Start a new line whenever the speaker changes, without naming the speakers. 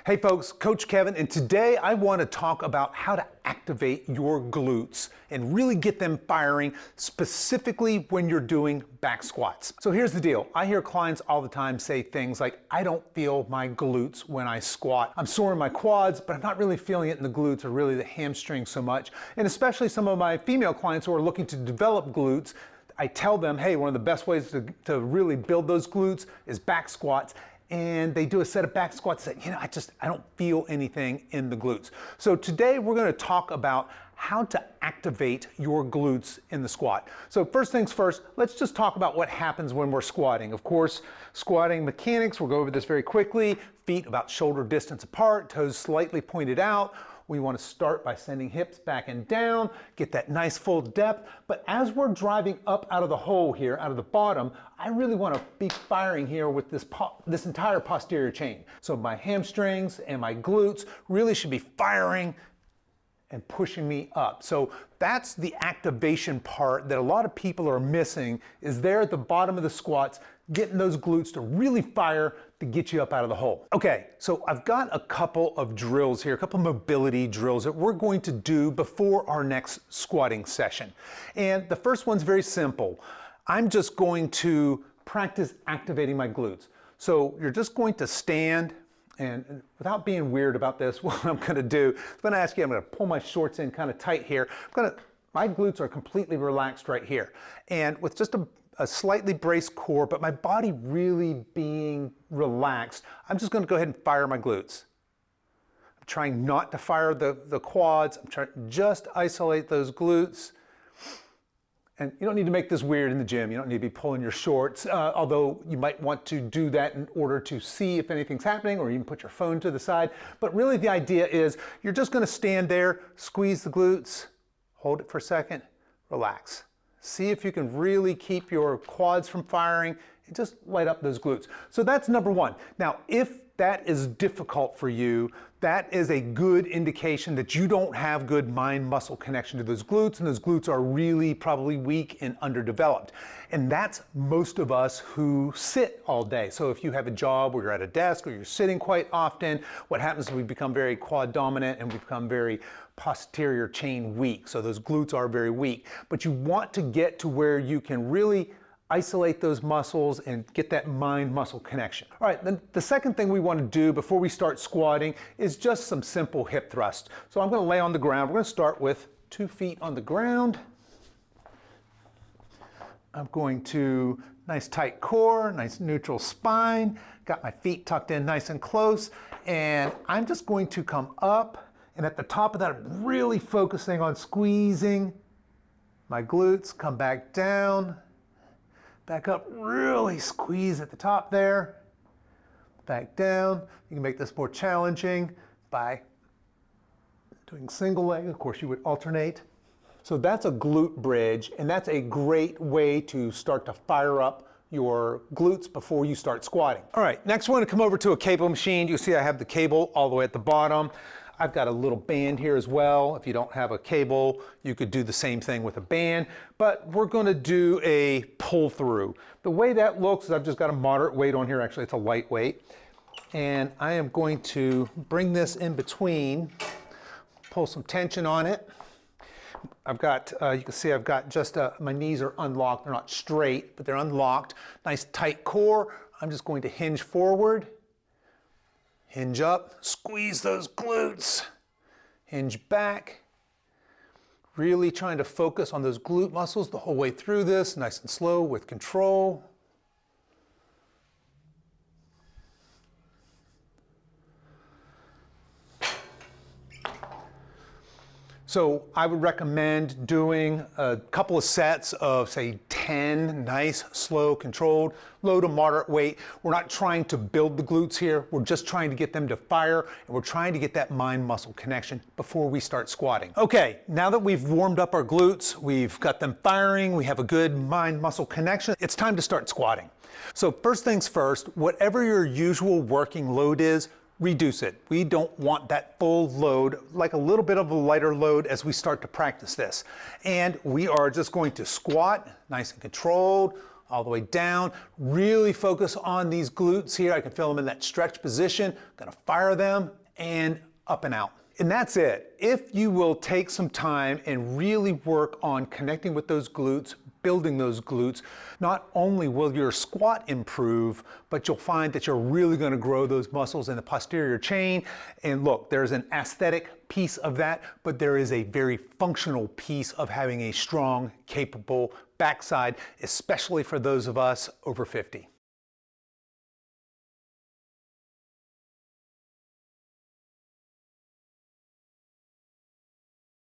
Hey folks, Coach Kevin, and today I want to talk about how to activate your glutes and really get them firing, specifically when you're doing back squats. So here's the deal. I hear clients all the time say things like, I don't feel my glutes when I squat. I'm sore in my quads, but I'm not really feeling it in the glutes or really the hamstrings so much. And especially some of my female clients who are looking to develop glutes, I tell them, hey, one of the best ways to really build those glutes is back squats. And they do a set of back squats that, I don't feel anything in the glutes. So today we're going to talk about how to activate your glutes in the squat. So first things first, let's just talk about what happens when we're squatting. Of course, squatting mechanics, we'll go over this very quickly. Feet about shoulder distance apart, toes slightly pointed out. We want to start by sending hips back and down, get that nice full depth. But as we're driving up out of the hole here, out of the bottom, I really want to be firing here with this entire posterior chain. So my hamstrings and my glutes really should be firing and pushing me up. So that's the activation part that a lot of people are missing, is there at the bottom of the squats, getting those glutes to really fire to get you up out of the hole. Okay, so I've got a couple of drills here, a couple of mobility drills that we're going to do before our next squatting session. And the first one's very simple. I'm just going to practice activating my glutes. So you're just going to stand, and without being weird about this, what I'm gonna do, I'm gonna ask you, I'm gonna pull my shorts in kind of tight here. My glutes are completely relaxed right here. And with just a slightly braced core, but my body really being relaxed, I'm just gonna go ahead and fire my glutes. I'm trying not to fire the quads. I'm trying to just isolate those glutes. And you don't need to make this weird in the gym. You don't need to be pulling your shorts, although you might want to do that in order to see if anything's happening, or even put your phone to the side. But really the idea is you're just gonna stand there, squeeze the glutes, hold it for a second, relax. See if you can really keep your quads from firing and just light up those glutes. So that's number one. Now, if that is difficult for you, that is a good indication that you don't have good mind-muscle connection to those glutes, and those glutes are really probably weak and underdeveloped. And that's most of us who sit all day. So if you have a job where you're at a desk or you're sitting quite often, what happens is we become very quad dominant and we become very posterior chain weak. So those glutes are very weak. But you want to get to where you can really isolate those muscles and get that mind-muscle connection. All right, then the second thing we want to do before we start squatting is just some simple hip thrust. So I'm going to lay on the ground. We're going to start with 2 feet on the ground. I'm going to, nice tight core, nice neutral spine, got my feet tucked in nice and close, and I'm just going to come up, and at the top of that, I'm really focusing on squeezing my glutes, come back down, back up, really squeeze at the top there, back down. You can make this more challenging by doing single leg. Of course, you would alternate. So that's a glute bridge, and that's a great way to start to fire up your glutes before you start squatting. All right, next we're gonna come over to a cable machine. You see I have the cable all the way at the bottom. I've got a little band here as well. If you don't have a cable, you could do the same thing with a band, but we're gonna do a pull through. The way that looks is I've just got a moderate weight on here. Actually, it's a lightweight. And I am going to bring this in between, pull some tension on it. I've got, you can see I've got just, my knees are unlocked. They're not straight, but they're unlocked. Nice tight core. I'm just going to hinge forward. Hinge up, squeeze those glutes, hinge back, really trying to focus on those glute muscles the whole way through this, nice and slow with control. So I would recommend doing a couple of sets of, say, 10 nice, slow, controlled, low to moderate weight. We're not trying to build the glutes here. We're just trying to get them to fire, and we're trying to get that mind-muscle connection before we start squatting. Okay, now that we've warmed up our glutes, we've got them firing, we have a good mind-muscle connection, it's time to start squatting. So first things first, whatever your usual working load is, reduce it. We don't want that full load, like a little bit of a lighter load as we start to practice this. And we are just going to squat, nice and controlled, all the way down. Really focus on these glutes here. I can feel them in that stretch position. Gonna fire them and up and out. And that's it. If you will take some time and really work on connecting with those glutes, building those glutes, not only will your squat improve, but you'll find that you're really going to grow those muscles in the posterior chain. And look, there's an aesthetic piece of that, but there is a very functional piece of having a strong, capable backside, especially for those of us over 50.